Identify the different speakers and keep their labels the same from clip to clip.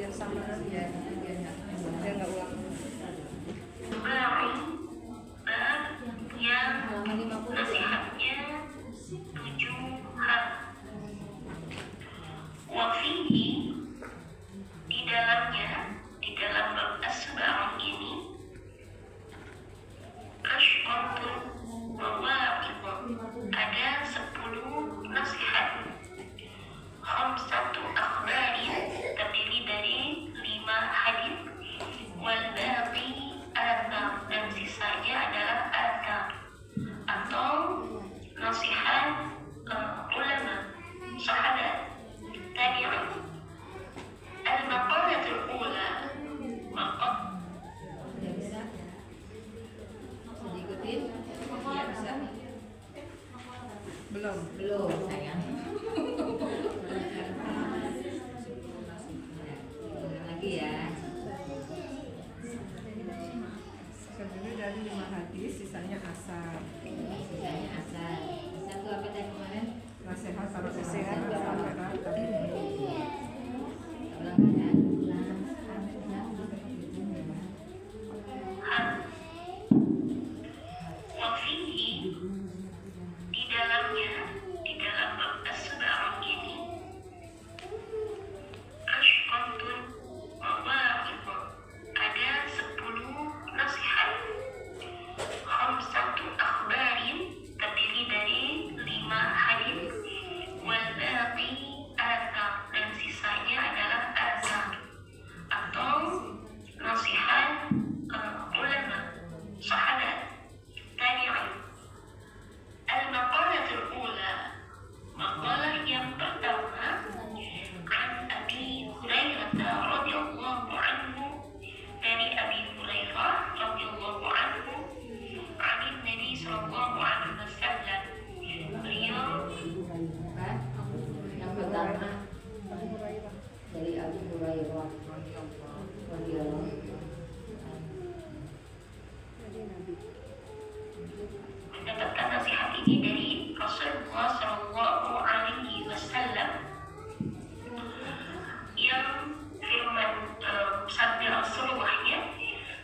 Speaker 1: yang sama ya, dia nggak ulang.
Speaker 2: Yang nasihatnya 7 hal. Wafihi, di dalamnya, di dalam bab as-sab'ah ini, ashqatun wa wa'idun, ada 10 nasihat. Khamsatu akhbarin, terdiri dari 5 hadis. Wal baqi athar, dan sisanya adalah athar atau nasihat ulama, sahabat, tabi'in. Al-maqalatul ula, maqal.
Speaker 1: Bisa diikutin? Ya, bisa. Belum sayang. Lagi ya. Terdiri dari 5 hadis, sisanya asar. Satu apa tadi kemarin? Nasihat para nasihat.
Speaker 2: Wafihi, di dalamnya, di dalam bab as-sab'ah ini, ashqatun wa wa'idun, ada 10 nasihat. Khamsatu akhbarin, terdiri dari 5 hadis. Wal baqi athar, dan sisanya adalah athar atau nasihat ulama, sahabat, tabi'in. Al-maqalatul ula, maqalah yang pertama, an Abi Hurairah radhiyallahu anhu, dari Abi Hurairah radhiyallahu anhu, an Nabi sallallahu alaihi wasallam, beliau
Speaker 3: Yang pertama dari Abu Hurairah radhiyallahu
Speaker 2: mendapatkan nasihat ini dari Rasulullah sallallahu alaihi wasallam, yang firman sabda Rasulullah-nya,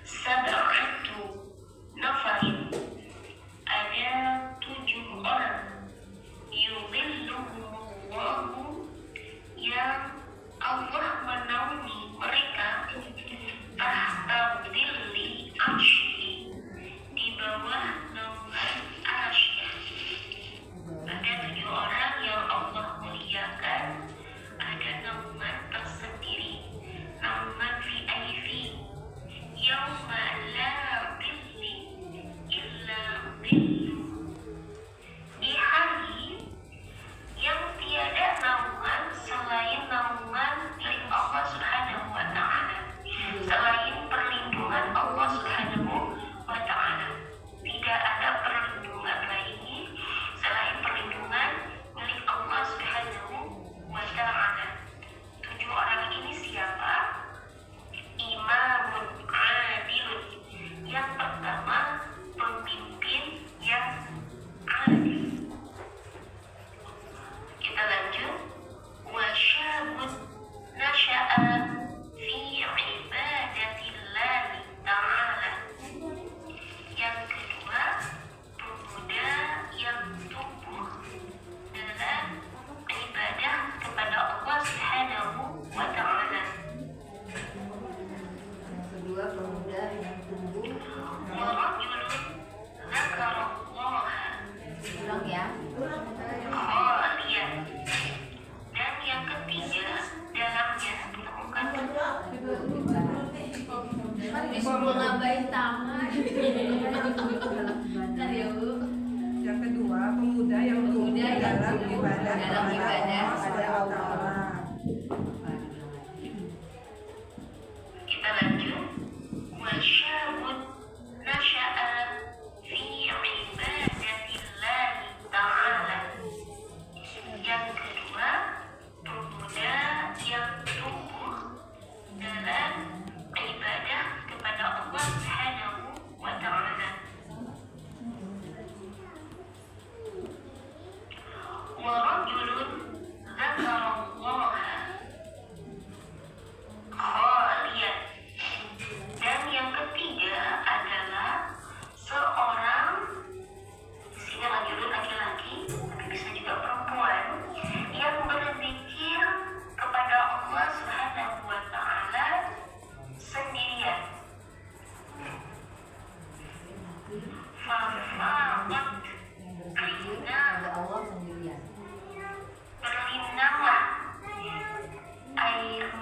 Speaker 2: sab'atu nafarin, ada 7 orang, yudhilluhumullahu, yang Allah menaungi mereka, tahta dhilli arsyihi, di bawah naungan arsy-Nya. Ada 7 orang yang Allah muliakan, ada naungan tersendiri, naungan VIP, yauma la dhilli illa dhillu, di hari yang tiada naungan selain naungan milik Allah Subhanahu wa ta'ala, selain perlindungan Allah Subhanahu wa ta'ala. Tidak ada perlindungan lainnya selain perlindungan milik Allah Subhanahu wa ta'ala. 7 orang ini siapa? Imamun adilun, yang pertama pemimpin yang adil. Kita lanjut. Wa syabun nasya'a fi ibadatillahi ta'ala, yang kedua pemuda yang tumbuh dalam ibadah kepada Allah Subhanahu wa ta'ala.
Speaker 3: Yang kedua pemuda yang tumbuh.
Speaker 2: Wa rajulun dzakarallaha
Speaker 3: Ulang ya.
Speaker 2: khaliyan, dan yang ketiga dalamnya ditemukan
Speaker 3: Disuruh ngabain taman. Bentar ya Bu.
Speaker 1: Yang kedua, pemuda yang tumbuh dalam ibadah
Speaker 3: dalam ibadah
Speaker 1: kepada Allah.
Speaker 2: Kita lanjut. Wa syabun nasya'a fi ibadatillahi ta'ala, yang kedua pemuda yang tumbuh dalam ibadah kepada Allah Subhanahu wa ta'ala. Wa rajulun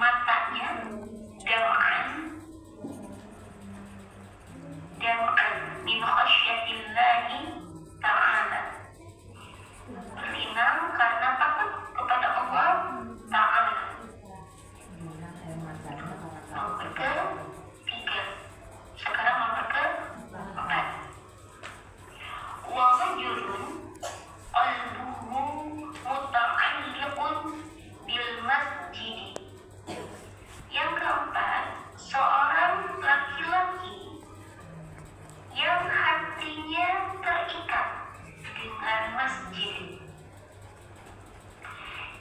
Speaker 2: matanya dam'an min khasyatillahi ta'ala, berlinang karena takut kepada Allah Ta'ala. Nomor ke-3. Sekarang nomor ke-4. Wa rajulun qalbuhu muta'alliqun bil masjid. Yang keempat, seorang laki-laki yang hatinya terikat dengan masjid.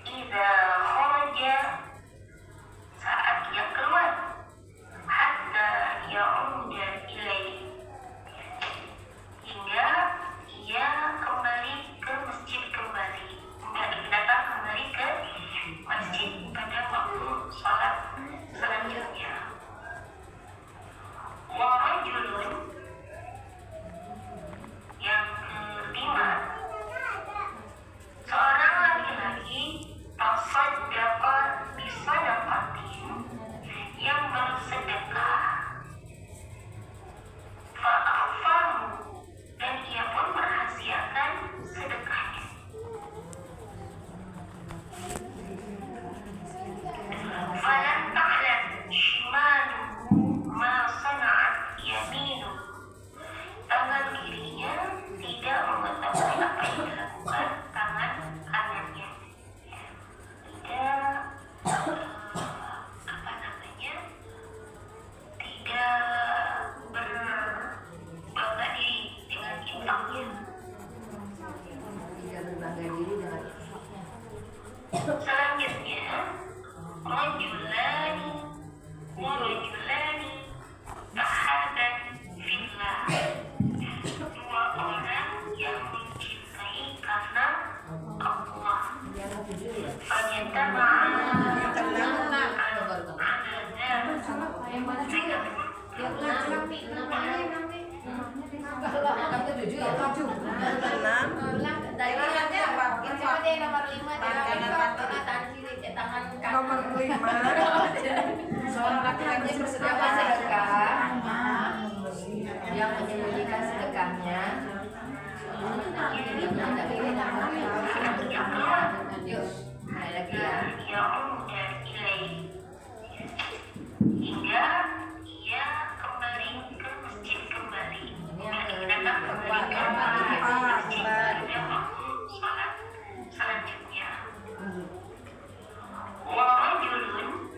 Speaker 2: Idza kharaja, saat ia keluar, hatta ya'uda ilaihi, hingga ia kembali ke masjid kembali, datang kembali ke masjid pada waktu sholat selanjutnya. Wa rajulun, yang kelima, seorang laki-laki tasaddaqa bisadaqatin, yang bersedekah, fa'afahu, dan ia pun merahasiakan sedekahnya. Falan ta'lam shimaluhu ma sana'at yaminuhu, tangan kirinya tidak mengetahui apa yang dilakukan tangan kanannya. Tidak tidak berbangga diri dengan infaknya.
Speaker 3: Tidak berbangga diri dengan
Speaker 2: Selanjutnya, rajulani wa rajulani tahaban fillah, dua orang yang mencintai karena Allah. Fajtama'a
Speaker 1: Nomor 5, seorang laki-laki yang bersedekah
Speaker 3: yang menyembunyikan sedekahnya. Lagi ya.
Speaker 2: Hingga ia kembali ke masjid kembali. Datang kembali ke masjid pada waktu sholat selanjutnya. Wa rajulun,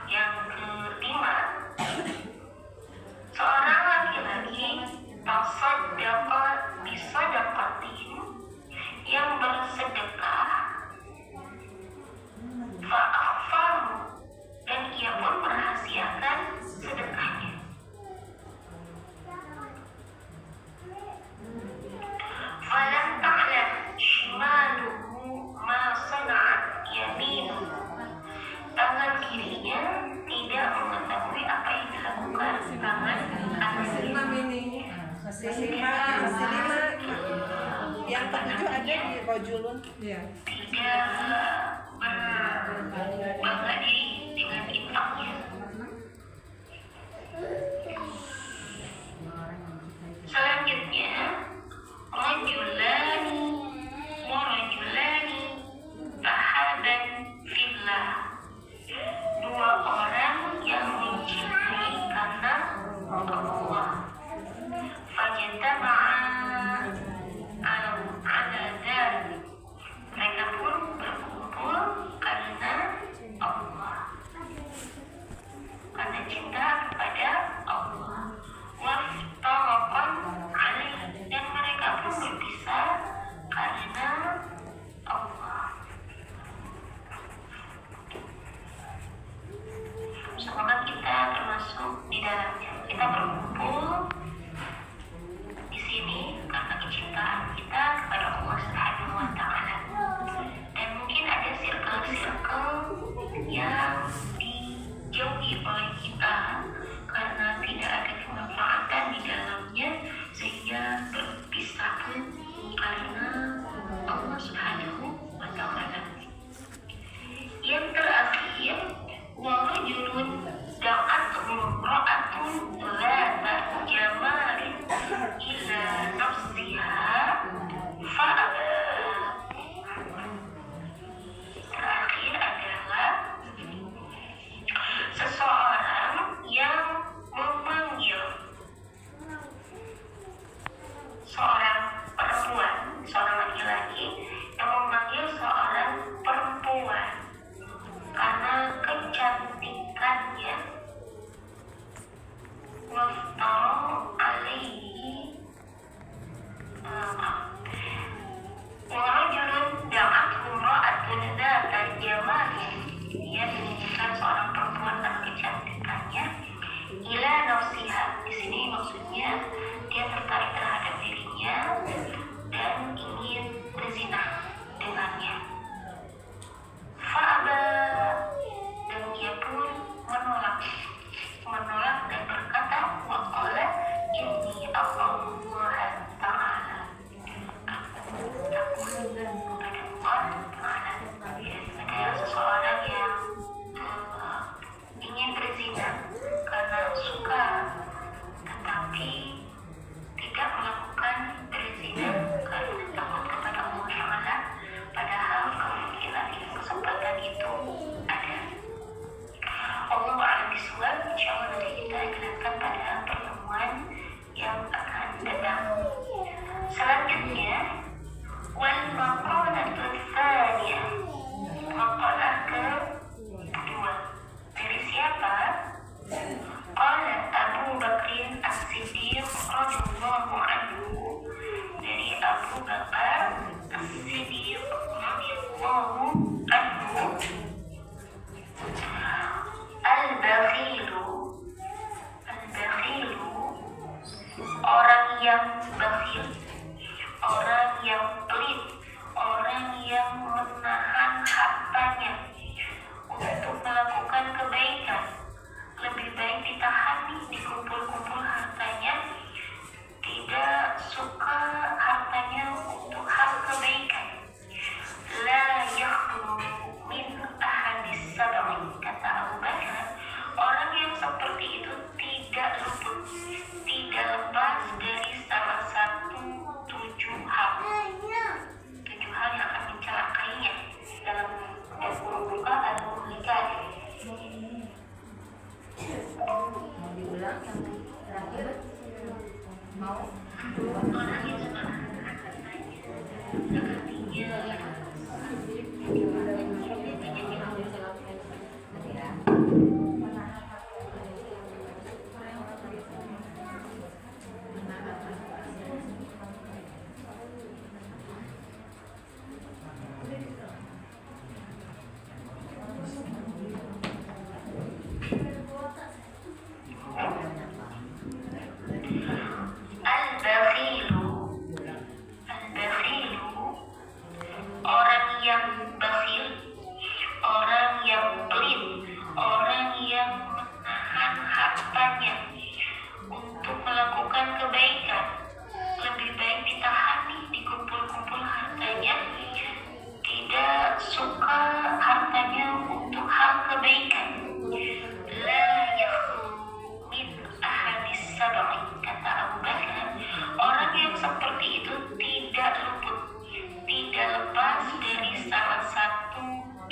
Speaker 2: yang kelima, seorang laki-laki tasaddaqa bisadaqatin, yang bersedekah, fa'afahu, dan ia pun merahasiakan sedekahnya. Falam ta'lam shimaluhu ma sana'at yaminuhu, tangan kirinya tidak mengetahui apa yang dilakukan tangan kanannya.
Speaker 1: ini. Masih 5. Yang ke-7 ada di rajulun. Iya.
Speaker 2: Tidak berbangga diri dengan infaknya. Selanjutnya, rajulani wa rajulani tahaban fillah, dua orang yang mencintai karena Allah. Fajtama'a ala dzalik, mereka pun berkumpul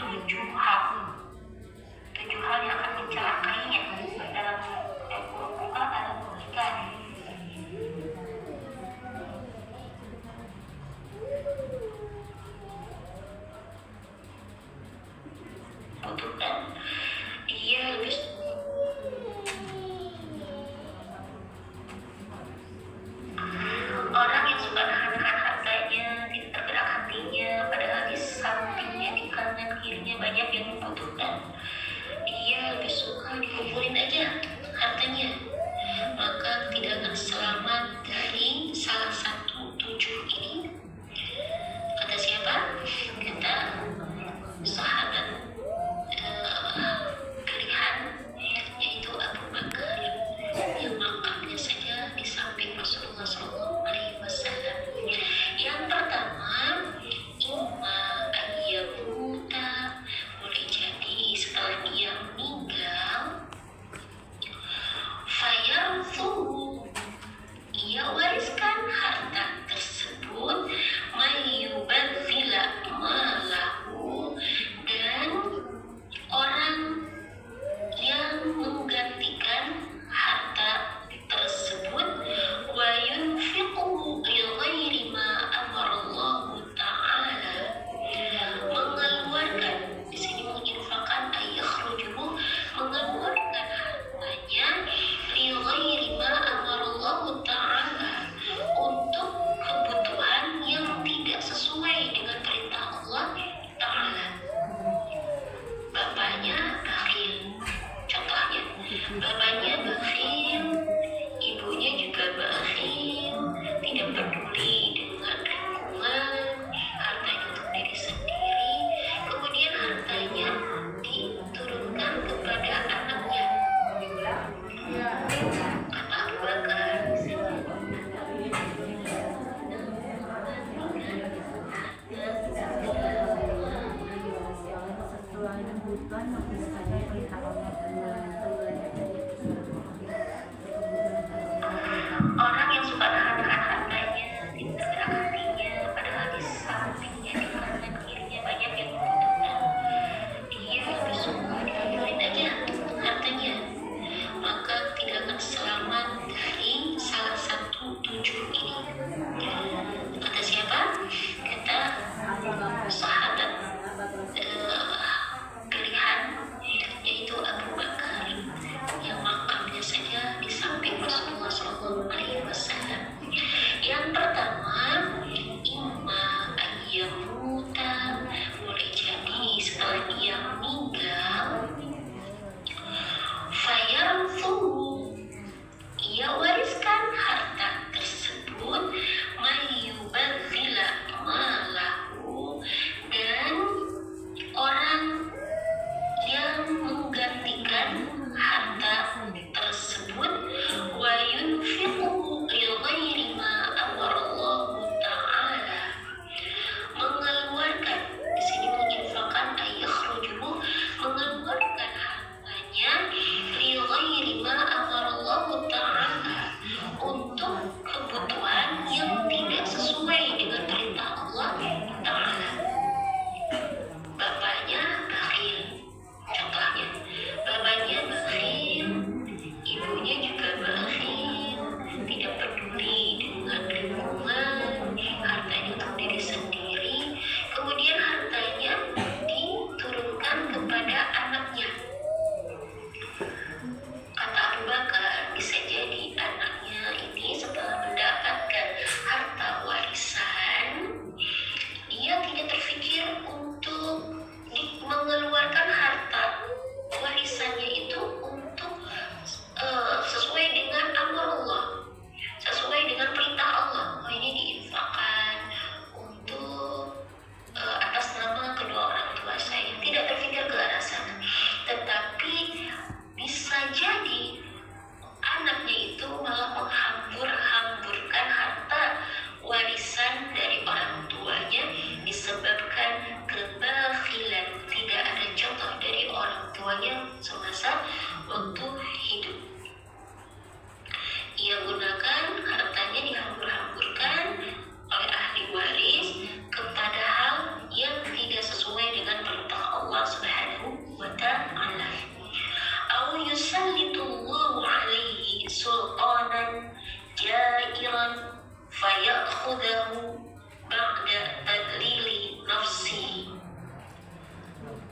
Speaker 2: tujuh hal yang akan mencelakainya dalam buka dalam pernikahan. Butuhkan ia lebih orang yang suka nahan-nahan hartanya, tidak tergerak hatinya, padahal di sampingnya, di kanan kirinya banyak yang membutuhkan. Ia lebih suka dikumpulin aja hartanya, maka tidak akan selamat dari salah satu tujuh ini. Kata siapa? Kata sahabat pilihan, yaitu Abu Bakar, yang makamnya saja di samping Rasulullah SAW. Yang pertama, imma ayyamuta, boleh jadi setelah dia meninggal, fayarthu, ia wariskan harta tersebut, mayyubadzila malahu, dan orang yang menggantikan harta tersebut, wa yunfiquhu li ghairi ma amarallahu ta'ala, mengeluarkan, di sini menginfakkan ayakhrujuhu, mengeluarkan hartanya, li ghairi ma amarallahu ta'ala, untuk kebutuhan yang tidak sesuai dengan perintah Allah Ta'ala. Bapaknya bakhil, contohnya bapaknya bakhil, ibunya juga bakhil, tidak peduli dengan lingkungan, hartanya untuk diri sendiri, kemudian hartanya diturunkan kepada anaknya. Kata Abu Bakar, orang yang suka nahan-nahan hartanya, tidak tergerak hatinya, padahal di sampingnya, di kanan kirinya banyak yang membutuhkan. Dia lebih suka dikumpulin aja hartanya, maka tidak akan selamat dari salah satu tujuh ini. Kata siapa? Kata sahabat pilihan, yaitu Abu Bakar, yang makamnya saja di samping Rasulullah SAW. Yang pertama, imma ayyamuta, boleh jadi setelah dia meninggal, fayarthu, ia wariskan harta tersebut, mayyubadzila malahu, dan orang yang menggantikan harta tersebut, wa yunfiquhu li ghairi ma amarallahu ta'ala, mengeluarkan, di sini menginfakkan ayakhrujuhu,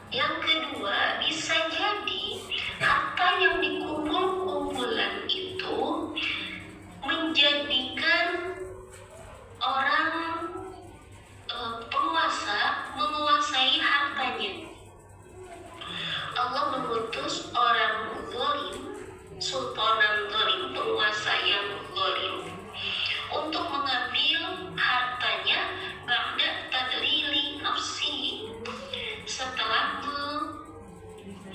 Speaker 2: Yang kedua, bisa jadi harta yang dikumpul-kumpulan itu menjadikan orang penguasa menguasai hartanya. Allah mengutus orang zalim, sultanan zalim, penguasa yang zalim, untuk mengambil hartanya ba'da tadlili nafsihi, setelah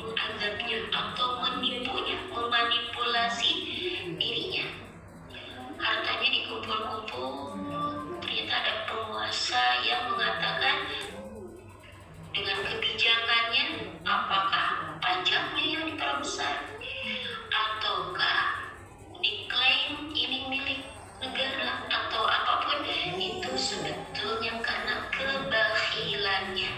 Speaker 2: mengazabnya atau menipunya, memanipulasi dirinya. Hartanya dikumpul-kumpul, ternyata ada penguasa yang mengatakan dengan kebijakannya, apakah pajaknya yang diperbesar ataukah diklaim ini milik negara atau apapun, itu sebetulnya karena kebakhilannya,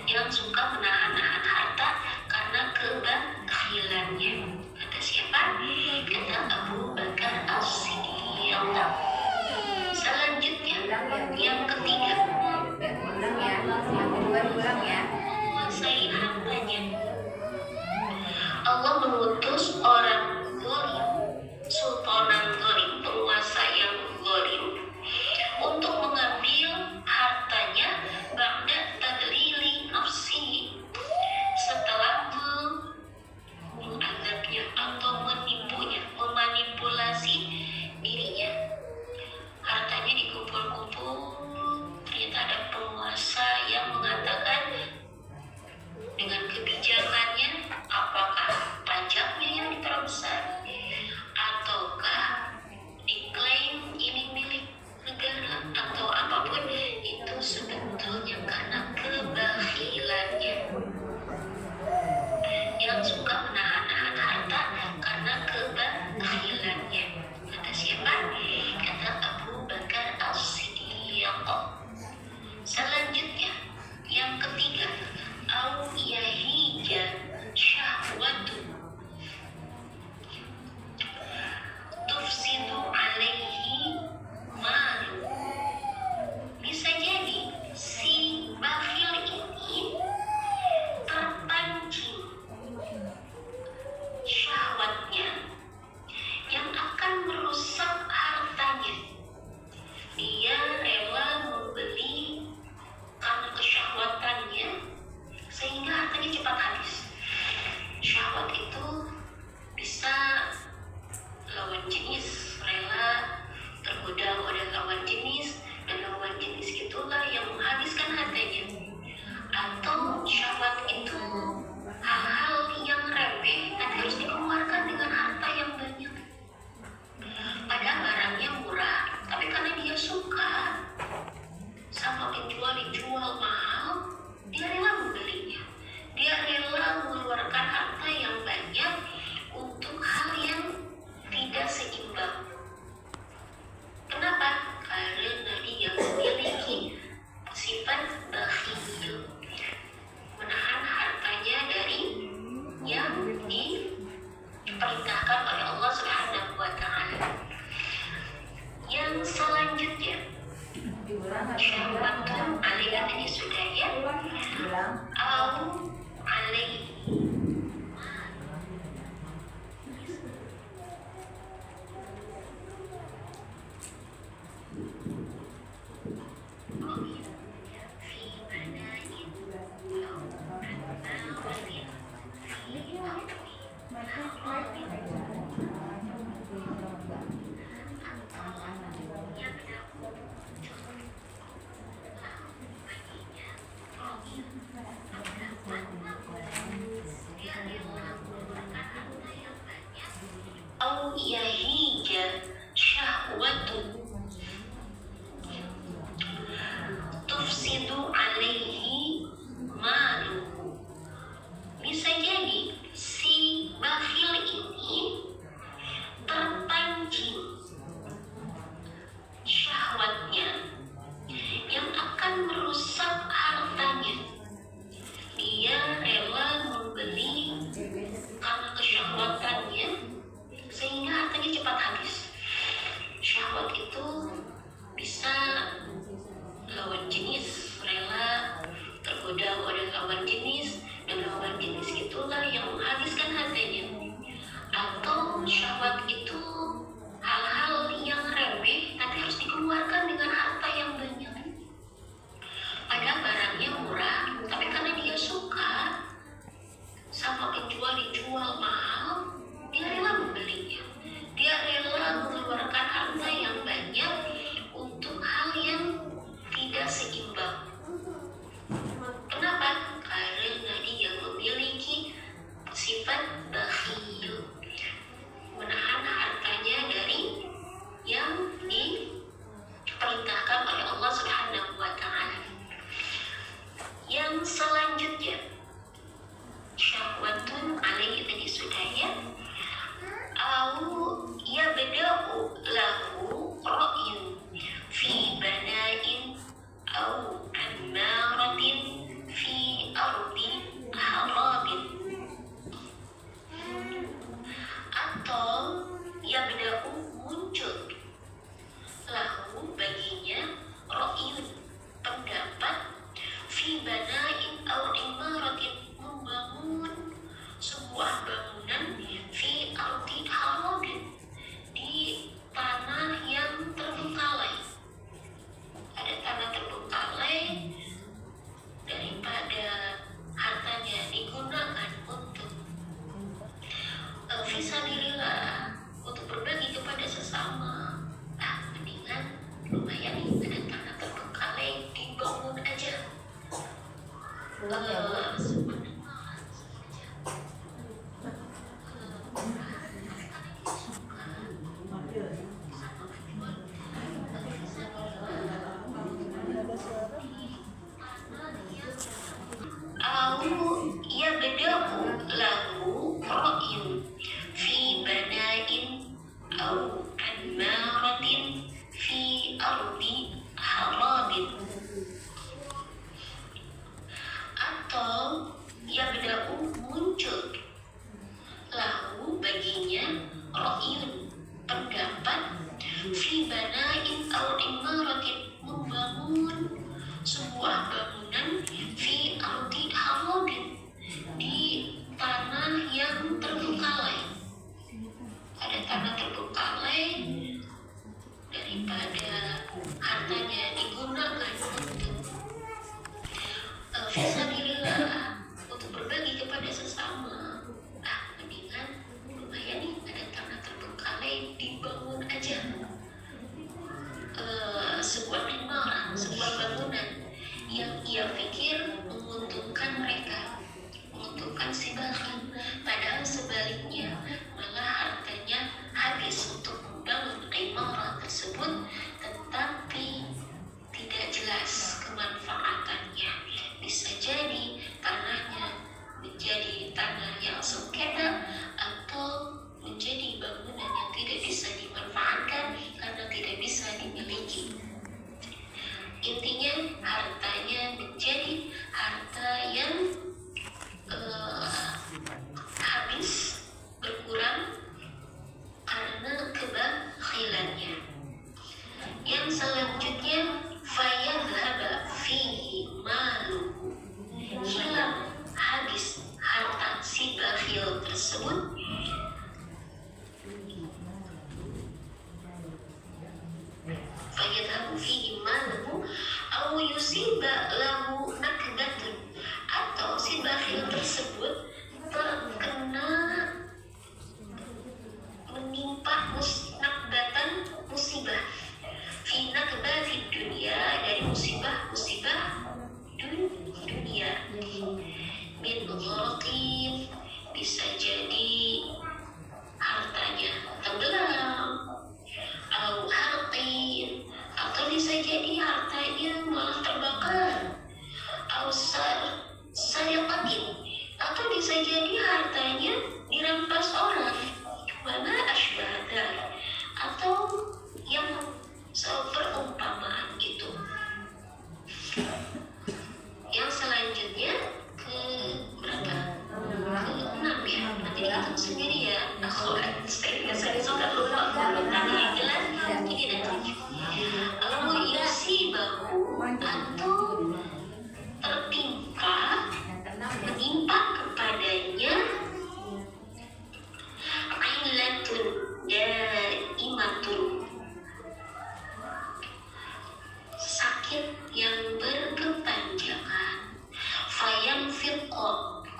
Speaker 2: yang suka menahan-nahan harta karena kebakhilannya. Kata siapa? Kata Abu Bakar As-Siddiq. Selanjutnya, yang ketiga,
Speaker 3: Ulang ya, yang kedua ulang ya.
Speaker 2: menguasai hartanya. Allah mengutus orang zalim, sultanan zalim, penguasa yang zalim, untuk mengambil hartanya ba'da tadlili nafsi, setelah mengazabnya atau menipunya, memanipulasi dirinya. Hartanya dikumpul-kumpul, ternyata ada penguasa yang mengatakan dengan kebijakannya, apakah pajaknya yang diperbesar menggoda-goda lawan jenis, dan lawan jenis itulah yang menghabiskan hartanya. Atau syahwat itu hal-hal yang remeh tapi harus dikeluarkan dengan harta yang banyak. Ada barangnya murah, tapi karena dia suka sama penjual dijual mahal, dia rela membelinya. Dia rela mengeluarkan harta yang banyak untuk hal yang tidak seimbang. Kenapa? Karena dia memiliki sifat bakhil, menahan hartanya dari yang diperintahkan oleh Allah Subhanahu wa Ta'ala. Yang selanjutnya, syahwatun alaihi tadi sudah ya. Au yabda'u lahu ra'yun fi bana'in au amaratin fi ardi harabin. Atau yabda'u muncul lahu baginya ra'yun pendapat fi bana'in au imaratin membangun sebuah bangunan fi ardi harabin di tanah yang terbengkalai. Ada tanah terbengkalai, daripada hartanya digunakan untuk fisabilillah, untuk berbagi kepada sesama, mendingan lumayan nih ada tanah terbengkalai dibangun aja. Au yabda'u lahu ra'yun fi bana'in au amaratin fi ardi harabin. Atau yabda'u muncul lahu baginya ra'yun pendapat fi bana'in au imaratin membangun sebuah bangunan fi ardi harabin di tanah yang terbengkalai. Ada tanah terbengkalai, daripada hartanya digunakan untuk fisabilillah, untuk berbagi kepada sesama, mendingan lumayan nih ada tanah terbengkalai dibangun aja sebuah imarah, sebuah bangunan yang ia pikir menguntungkan mereka, menguntungkan si bakhil. Padahal sebaliknya, malah hartanya habis untuk membangun imarah tersebut, tetapi tidak jelas kemanfaatannya. Bisa jadi tanahnya menjadi tanah yang sengketa, atau menjadi bangunan yang tidak bisa dimanfaatkan karena tidak bisa dimiliki. Intinya hartanya menjadi harta yang habis, berkurang karena kebakhilannya. Yang selanjutnya, fayadhhaba fihi maluhu, hilang, habis harta si bakhil tersebut. Fayadhhabu fihi maluhu au yusiba lahu nakbatun, atau si bakhil tersebut terkena menimpa nakbatan musibah, fi nakbah fi dunia, dari musibah dunia, min gharaqin, bisa jadi hartanya tenggelam, au harqin, atau bisa jadi hartanya malah terbakar, au sariqatin, atau bisa jadi hartanya dirampas orang, wama asbah dzalik, atau yang perumpamaan itu. Yang selanjutnya ke berapa?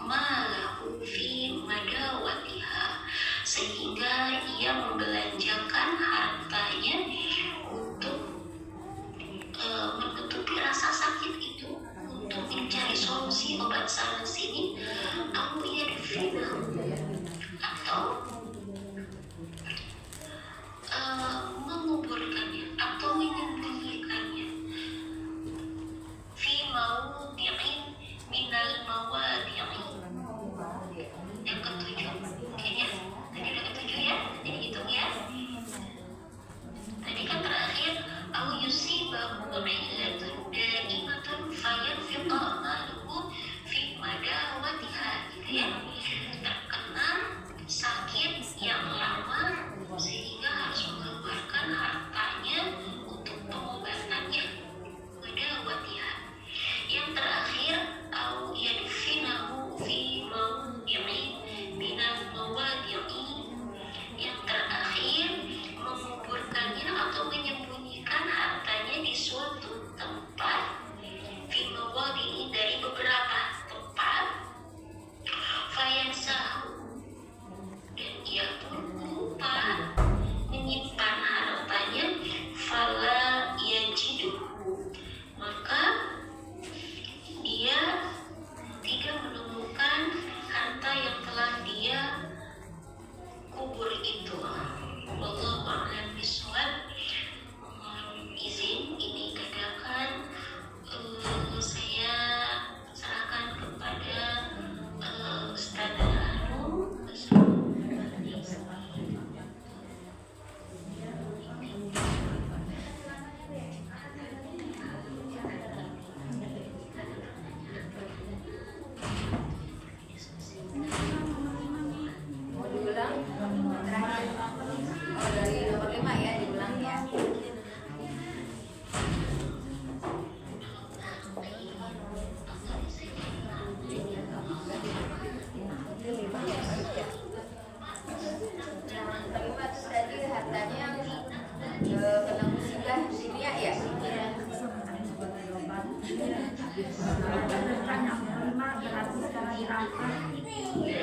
Speaker 2: malahu fi madawatiha, sehingga ia membelanjakan hartanya untuk menutupi rasa sakit itu, untuk mencari solusi obat sana sini, atau menguburkannya atau menyembunyikannya. Fi mawdi'in minal mawadi'i. Yang ketujuh, kayaknya tadi udah ketujuh ya, jadi hitung ya. Tadi kan terakhir, au yusibahu illatun da'imatun fayafiqa maluhu fi madawatiha, gitu ya. Terkena sakit yang lama sehingga harus mengeluarkan hartanya untuk pengobatannya. Madawatiha. Yang terakhir, au yadfinahu fi mawdi'in minal mawadi'i. Yang terakhir, menguburkannya atau menyembunyikan hartanya di suatu tempat, fi mawadi'i, dari beberapa tempat, fayansahu, dan ia pun lupa menyimpan hartanya, fala yajiduhu, maka dia tidak menemukan harta yang telah dia kubur itu. Wallahu a'lam bishawab. Izin ini dadakan saya serahkan kepada Ustaz Anu.
Speaker 3: Mau diulang? Terakhir. Oh, dari nomor 5 ya, diulang ya. Kelima tadi hartanya kena musibah dunia ya.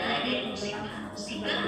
Speaker 2: Ada musibah